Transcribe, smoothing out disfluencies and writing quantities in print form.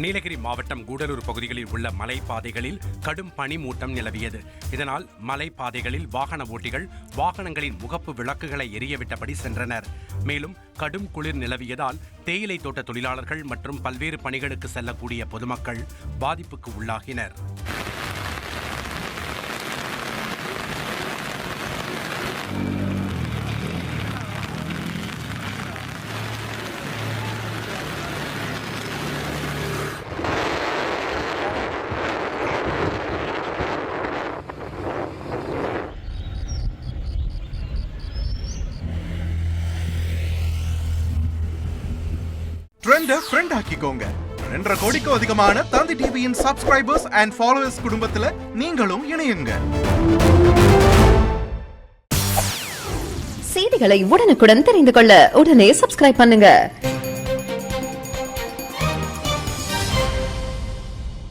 நீலகிரி மாவட்டம் கூடலூர் பகுதிகளில் உள்ள மலைப்பாதைகளில் கடும் பனிமூட்டம் நிலவியது. இதனால் மலைப்பாதைகளில் வாகன ஓட்டிகள் வாகனங்களின் முகப்பு விளக்குகளை எரியவிட்டபடி சென்றனர். மேலும் கடும் குளிர் நிலவியதால் தேயிலை தோட்ட தொழிலாளர்கள் மற்றும் பல்வேறு பணிகளுக்கு செல்லக்கூடிய பொதுமக்கள் பாதிப்புக்கு உள்ளாகினர். ட்ரெண்ட ஃப்ரெண்ட் ஆக்கிக்கோங்க. 2.5 கோடிக்கும் அதிகமான தந்தி டிவியின் சப்ஸ்கிரைபர்ஸ் அண்ட் ஃபாலோவர்ஸ் குடும்பத்துல நீங்களும் இணையுங்க. செய்திகளை உடனுக்குடன் தெரிந்து கொள்ள உடனே சப்ஸ்கிரைப் பண்ணுங்க.